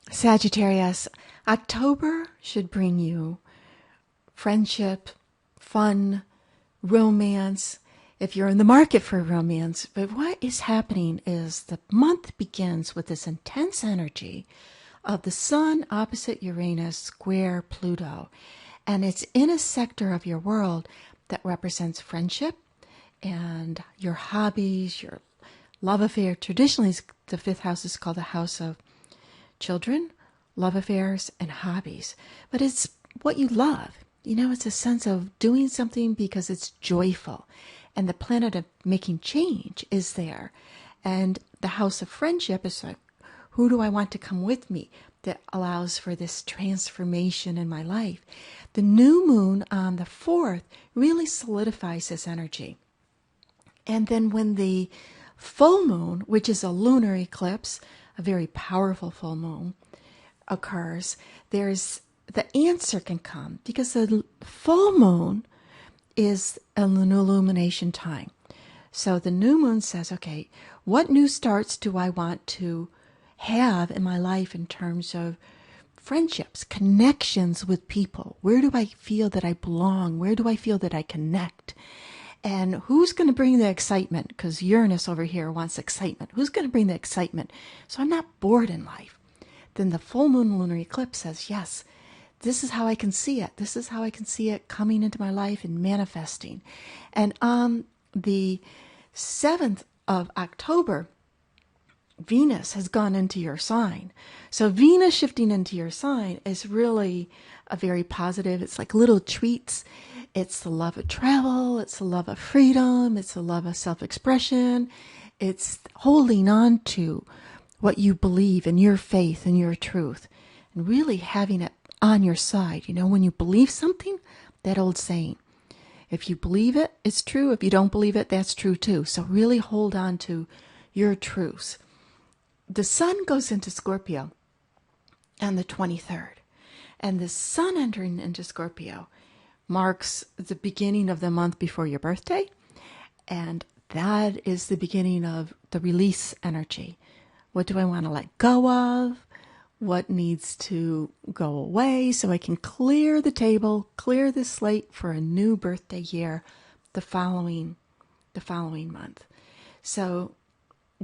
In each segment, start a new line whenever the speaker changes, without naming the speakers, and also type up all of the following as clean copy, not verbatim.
Sagittarius, October should bring you friendship, fun, romance, if you're in the market for romance. But what is happening is the month begins with this intense energy of the Sun opposite Uranus square Pluto. And it's in a sector of your world that represents friendship and your hobbies, your love affair. Traditionally, the fifth house is called the house of children, love affairs, and hobbies. But it's what you love. You know, it's a sense of doing something because it's joyful. And the planet of making change is there. And the house of friendship is like, who do I want to come with me? That allows for this transformation in my life. The new moon on the 4th really solidifies this energy. And then when the full moon, which is a lunar eclipse, a very powerful full moon, occurs, there's the answer can come because the full moon is an illumination time. So the new moon says, okay, what new starts do I want to have in my life in terms of friendships, connections with people? Where do I feel that I belong? Where do I feel that I connect? And who's going to bring the excitement? Because Uranus over here wants excitement. Who's going to bring the excitement? So I'm not bored in life. Then the full moon lunar eclipse says, yes, this is how I can see it. This is how I can see it coming into my life and manifesting. And on the 7th of October, Venus has gone into your sign. So Venus shifting into your sign is really a very positive. It's like little treats. It's the love of travel. It's the love of freedom. It's the love of self-expression. It's holding on to what you believe in your faith and your truth and really having it on your side. You know, when you believe something, that old saying, if you believe it, it's true. If you don't believe it, that's true too. So really hold on to your truths. The sun goes into Scorpio on the 23rd. And the sun entering into Scorpio marks the beginning of the month before your birthday. And that is the beginning of the release energy. What do I want to let go of? What needs to go away so I can clear the table, clear the slate for a new birthday year the following month. So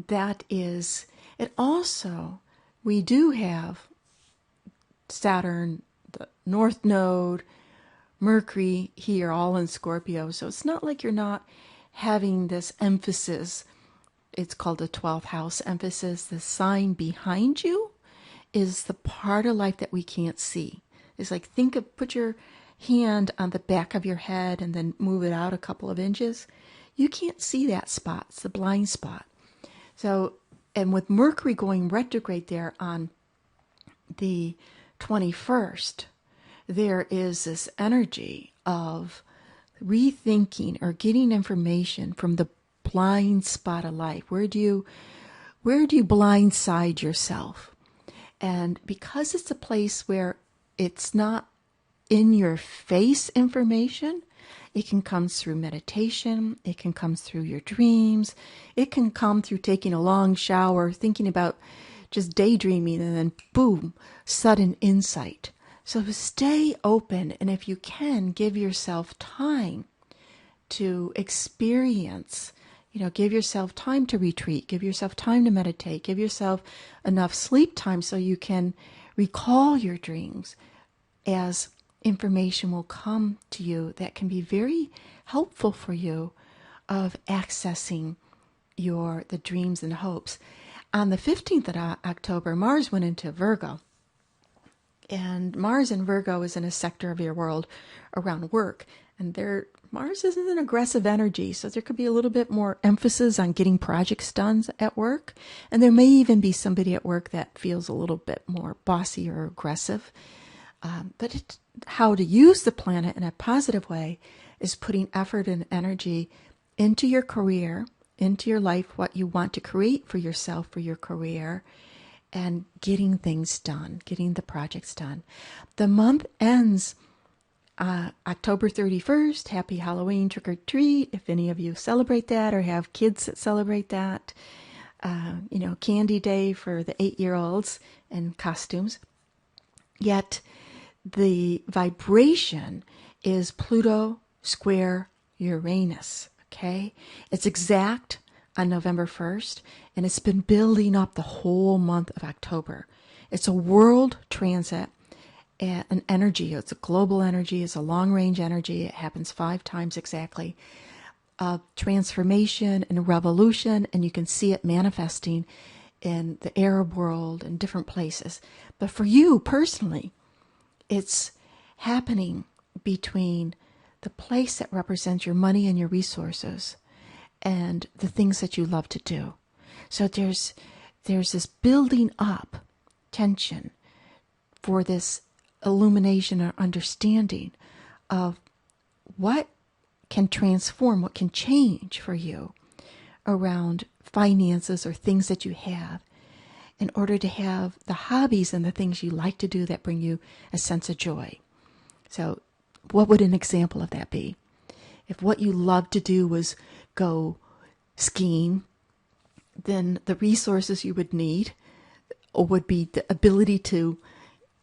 that is it. Also, we do have Saturn, the North Node, Mercury here, all in Scorpio. So it's not like you're not having this emphasis. It's called the 12th house emphasis. The sign behind you is the part of life that we can't see. It's like put your hand on the back of your head and then move it out a couple of inches. You can't see that spot. It's the blind spot. So, and with Mercury going retrograde there on the 21st, there is this energy of rethinking or getting information from the blind spot of life. Where do you blindside yourself? And because it's a place where it's not in your face information, it can come through meditation, it can come through your dreams, it can come through taking a long shower, thinking about just daydreaming, and then boom, sudden insight. So stay open, and if you can, give yourself time to experience. You know, give yourself time to retreat, give yourself time to meditate, give yourself enough sleep time so you can recall your dreams, as information will come to you that can be very helpful for you of accessing the dreams and hopes. On the 15th of October, Mars went into Virgo. And Mars in Virgo is in a sector of your world around work. And Mars is an aggressive energy, so there could be a little bit more emphasis on getting projects done at work. And there may even be somebody at work that feels a little bit more bossy or aggressive. But how to use the planet in a positive way is putting effort and energy into your career, into your life, what you want to create for yourself, for your career, and getting things done, getting the projects done. The month ends October 31st. Happy Halloween, trick or treat, if any of you celebrate that or have kids that celebrate that. candy day for the 8-year-olds and costumes. Yet the vibration is Pluto square Uranus, okay? It's exact on November 1st, and it's been building up the whole month of October. It's a world transit, an energy. It's a global energy. It's a long-range energy. It happens 5 times exactly. Transformation and revolution, and you can see it manifesting in the Arab world and different places. But for you personally, it's happening between the place that represents your money and your resources and the things that you love to do. So there's this building up tension for this illumination or understanding of what can transform, what can change for you around finances or things that you have in order to have the hobbies and the things you like to do that bring you a sense of joy. So what would an example of that be? If what you love to do was go skiing, then the resources you would need would be the ability to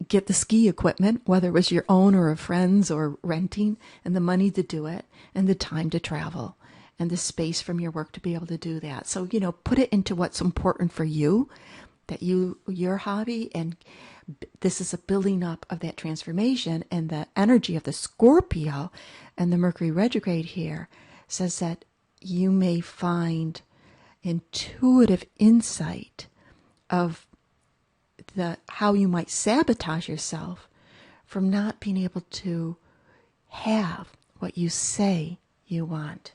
get the ski equipment, whether it was your own or a friend's or renting, and the money to do it, and the time to travel, and the space from your work to be able to do that. So, put it into what's important for you, your hobby, and this is a building up of that transformation. And the energy of the Scorpio and the Mercury retrograde here says that you may find intuitive insight of how you might sabotage yourself from not being able to have what you say you want.